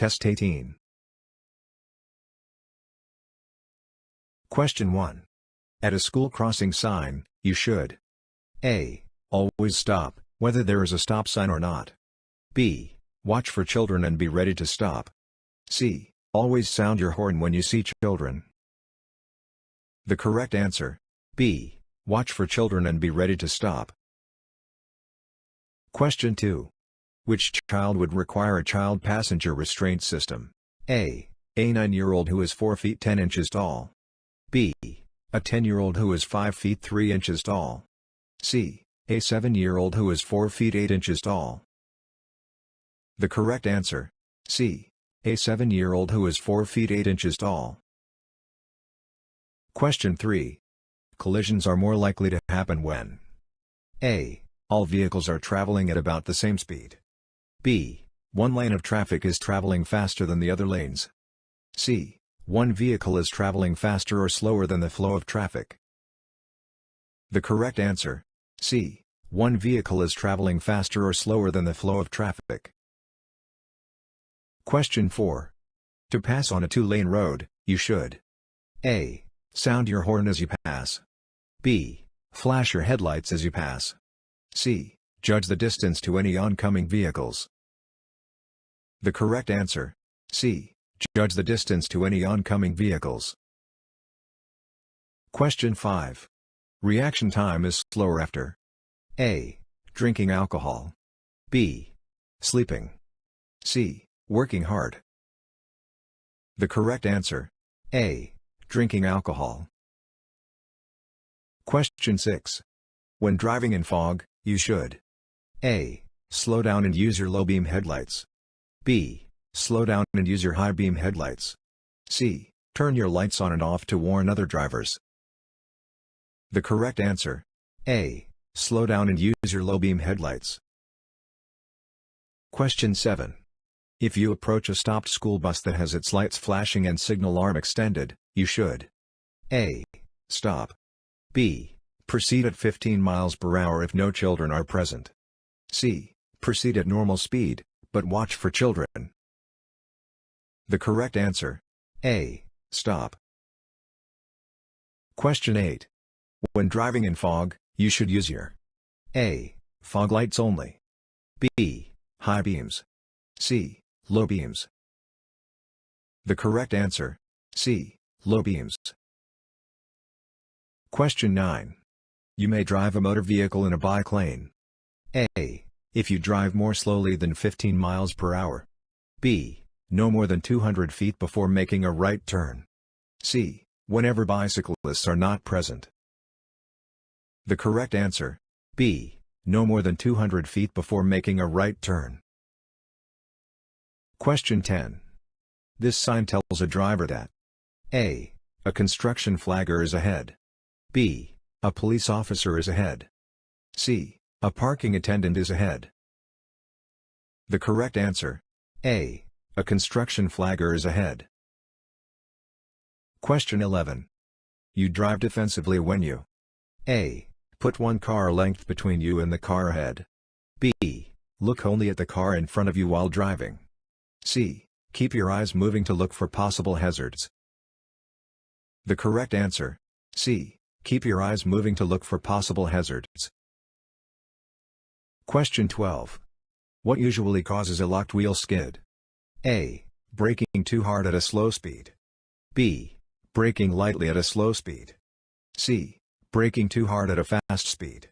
Test 18. Question 1. At a school crossing sign, you should A. Always stop, whether there is a stop sign or not. B. Watch for children and be ready to stop. C. Always sound your horn when you see children. The correct answer, B. Watch for children and be ready to stop. Question 2. Which child would require a child passenger restraint system? A. A 9-year-old who is 4 feet 10 inches tall. B. A 10-year-old who is 5 feet 3 inches tall. C. A 7-year-old who is 4 feet 8 inches tall. The correct answer, C. A 7-year-old who is 4 feet 8 inches tall. Question 3. Collisions are more likely to happen when A. All vehicles are traveling at about the same speed. B. One lane of traffic is traveling faster than the other lanes. C. One vehicle is traveling faster or slower than the flow of traffic. The correct answer, C. One vehicle is traveling faster or slower than the flow of traffic. Question 4. To pass on a 2-lane road, you should A. Sound your horn as you pass. B. Flash your headlights as you pass. C. Judge the distance to any oncoming vehicles. The correct answer, C. Judge the distance to any oncoming vehicles. Question 5. Reaction time is slower after A. Drinking alcohol. B. Sleeping. C. Working hard. The correct answer, A. Drinking alcohol. Question 6. When driving in fog, you should A. Slow down and use your low-beam headlights. B. Slow down and use your high-beam headlights. C. Turn your lights on and off to warn other drivers. The correct answer, A. Slow down and use your low-beam headlights. Question 7. If you approach a stopped school bus that has its lights flashing and signal arm extended, you should A. Stop. B. Proceed at 15 miles per hour if no children are present. C. Proceed at normal speed, but watch for children. The correct answer, A. Stop. Question 8. When driving in fog, you should use your A. Fog lights only. B. High beams. C. Low beams. The correct answer, C. Low beams. Question 9. You may drive a motor vehicle in a bike lane. A. If you drive more slowly than 15 miles per hour. B. No more than 200 feet before making a right turn. C. Whenever bicyclists are not present. The correct answer, B. No more than 200 feet before making a right turn. Question 10. This sign tells a driver that A. A construction flagger is ahead. B. A police officer is ahead. C. A parking attendant is ahead. The correct answer, A. A construction flagger is ahead. Question 11. You drive defensively when you A. Put one car length between you and the car ahead. B. Look only at the car in front of you while driving. C. Keep your eyes moving to look for possible hazards. The correct answer, C. Keep your eyes moving to look for possible hazards. Question 12. What usually causes a locked wheel skid? A. Braking too hard at a slow speed. B. Braking lightly at a slow speed. C. Braking too hard at a fast speed.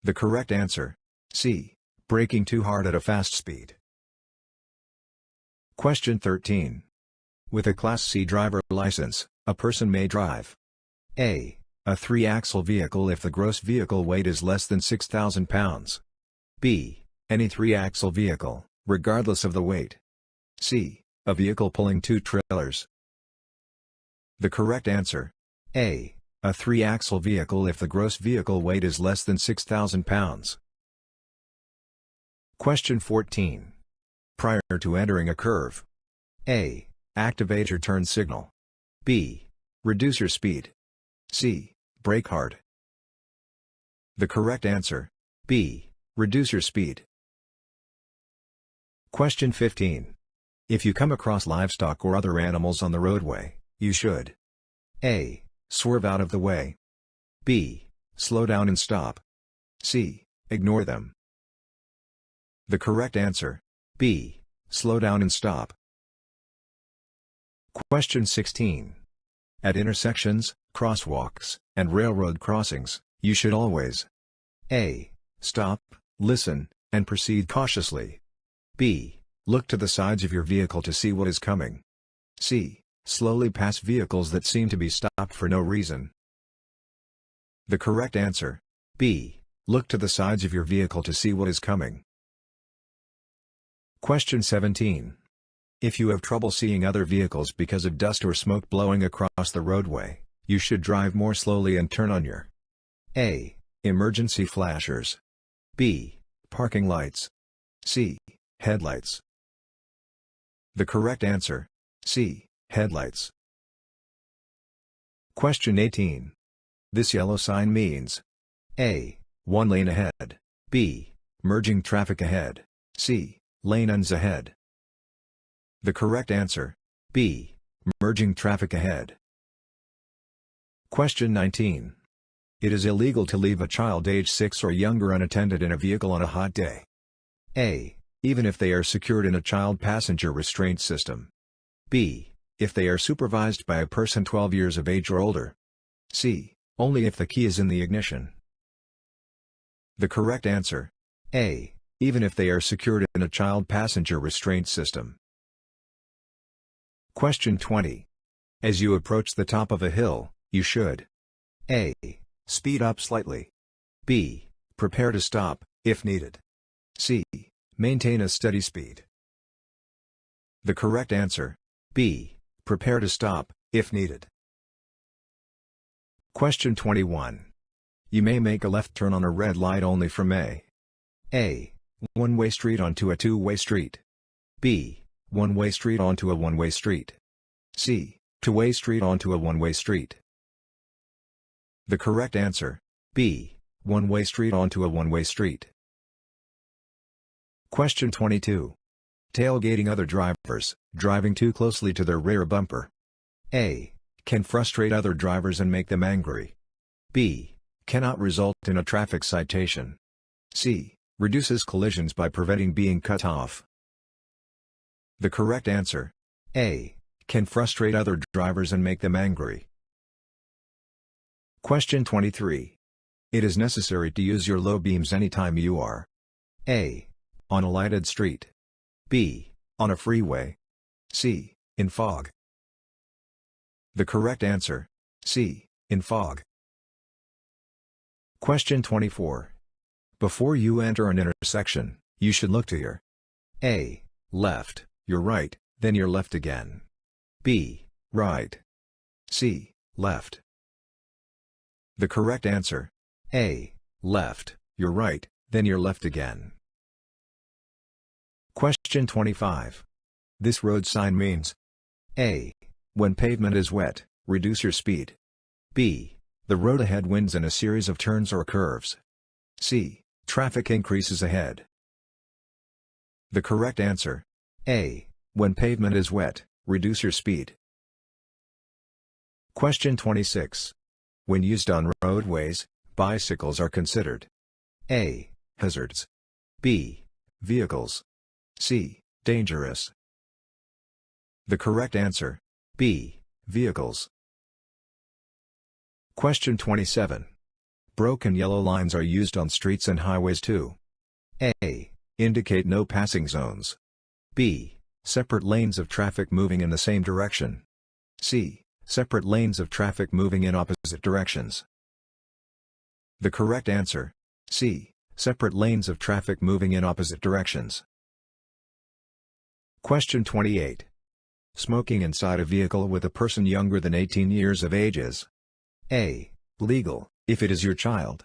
The correct answer, C. Braking too hard at a fast speed. Question 13. With a Class C driver license, a person may drive A. A 3-axle vehicle if the gross vehicle weight is less than 6,000 pounds. B. Any 3-axle vehicle, regardless of the weight. C. A vehicle pulling 2 trailers. The correct answer, A. A 3-axle vehicle if the gross vehicle weight is less than 6,000 pounds. Question 14. Prior to entering a curve. A. Activate your turn signal. B. Reduce your speed. C. Brake hard. The correct answer, B. Reduce your speed. Question 15. If you come across livestock or other animals on the roadway, you should A. Swerve out of the way. B. Slow down and stop. C. Ignore them. The correct answer, B. Slow down and stop. Question 16. At intersections, crosswalks, and railroad crossings, you should always A. Stop, listen, and proceed cautiously. B. Look to the sides of your vehicle to see what is coming. C. Slowly pass vehicles that seem to be stopped for no reason. The correct answer, B. Look to the sides of your vehicle to see what is coming. Question 17. If you have trouble seeing other vehicles because of dust or smoke blowing across the roadway, you should drive more slowly and turn on your A. Emergency flashers. B. Parking lights. C. Headlights. The correct answer, C. Headlights. Question 18. This yellow sign means A. One lane ahead. B. Merging traffic ahead. C. Lane ends ahead. The correct answer, B. Merging traffic ahead. Question 19. It is illegal to leave a child age 6 or younger unattended in a vehicle on a hot day. A. Even if they are secured in a child passenger restraint system. B. If they are supervised by a person 12 years of age or older. C. Only if the key is in the ignition. The correct answer, A. Even if they are secured in a child passenger restraint system. Question 20. As you approach the top of a hill, you should A. Speed up slightly. B. Prepare to stop, if needed. C. Maintain a steady speed. The correct answer, B. Prepare to stop, if needed. Question 21. You may make a left turn on a red light only from A. One-way street onto a two-way street. B. One-way street onto a one-way street. C. Two-way street onto a one-way street. The correct answer, B. One-way street onto a one-way street. Question 22. Tailgating other drivers, driving too closely to their rear bumper. A. Can frustrate other drivers and make them angry. B. Cannot result in a traffic citation. C. Reduces collisions by preventing being cut off. The correct answer, A. Can frustrate other drivers and make them angry. Question 23. It is necessary to use your low beams anytime you are A. On a lighted street. B. On a freeway. C. In fog. The correct answer, C. In fog. Question 24. Before you enter an intersection, you should look to your A. Left, your right, then your left again. B. Right. C. Left. The correct answer, A. Left, your right, then your left again. Question 25. This road sign means A. When pavement is wet, reduce your speed. B. The road ahead wins in a series of turns or curves. C. Traffic increases ahead. The correct answer, A. When pavement is wet, reduce your speed. Question 26. When used on roadways, bicycles are considered A. Hazards. B. Vehicles. C. Dangerous. The correct answer, B. Vehicles. Question 27. Broken yellow lines are used on streets and highways to A. Indicate no passing zones. B. Separate lanes of traffic moving in the same direction. C. Separate lanes of traffic moving in opposite directions. The correct answer, C. Separate lanes of traffic moving in opposite directions. Question 28. Smoking inside a vehicle with a person younger than 18 years of age is A. Legal, if it is your child.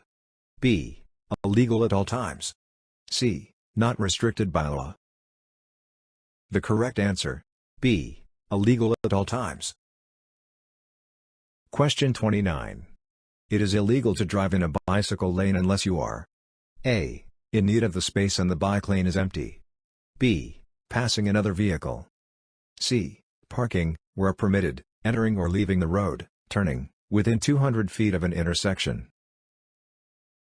B. Illegal at all times. C. Not restricted by law. The correct answer, B. Illegal at all times. Question 29. It is illegal to drive in a bicycle lane unless you are A. In need of the space and the bike lane is empty. B. Passing another vehicle. C. Parking, where permitted, entering or leaving the road, turning, within 200 feet of an intersection.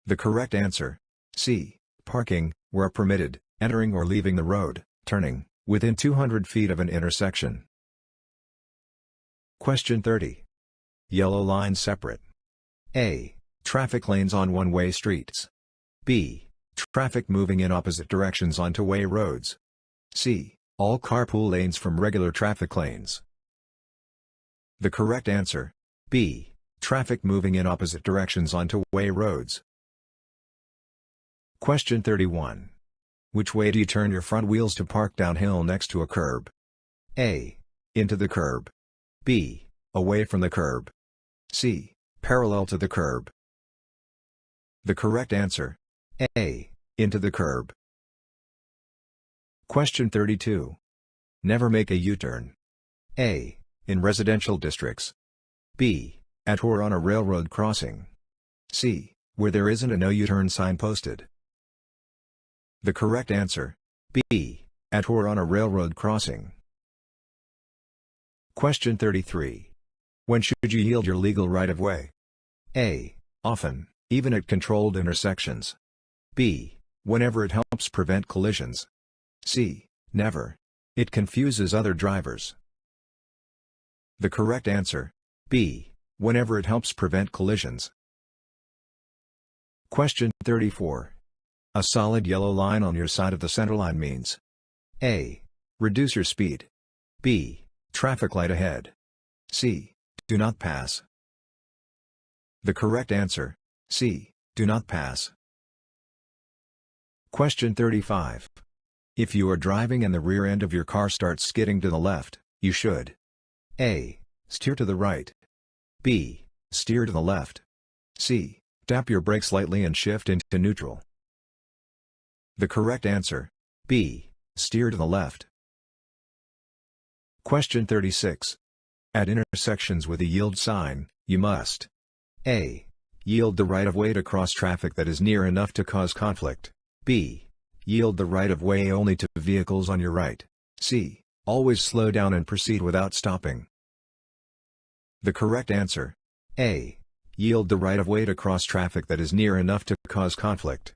The correct answer. C. Parking, where permitted, entering or leaving the road, turning, within 200 feet of an intersection. Question 30. Yellow lines separate. A. Traffic lanes on one-way streets. B. Traffic moving in opposite directions on two-way roads. C. All carpool lanes from regular traffic lanes. The correct answer. B. Traffic moving in opposite directions on two-way roads. Question 31. Which way do you turn your front wheels to park downhill next to a curb? A. Into the curb. B. Away from the curb. C. Parallel to the curb. The correct answer. A. Into the curb. Question 32. Never make a U-turn. A. In residential districts. B. At or on a railroad crossing. C. Where there isn't a no U-turn sign posted. The correct answer. B. At or on a railroad crossing. Question 33. When should you yield your legal right-of-way? A. Often, even at controlled intersections. B. Whenever it helps prevent collisions. C. Never. It confuses other drivers. The correct answer. B. Whenever it helps prevent collisions. Question 34. A solid yellow line on your side of the center line means A. Reduce your speed. B. Traffic light ahead. C. Do not pass. The correct answer. C. Do not pass. Question 35. If you are driving and the rear end of your car starts skidding to the left, you should A. Steer to the right. B. Steer to the left. C. Tap your brakes lightly and shift into neutral. The correct answer. B. Steer to the left. Question 36. At intersections with a yield sign, you must A. Yield the right-of-way to cross traffic that is near enough to cause conflict. B. Yield the right-of-way only to vehicles on your right. C. Always slow down and proceed without stopping. The correct answer. A. Yield the right-of-way to cross traffic that is near enough to cause conflict.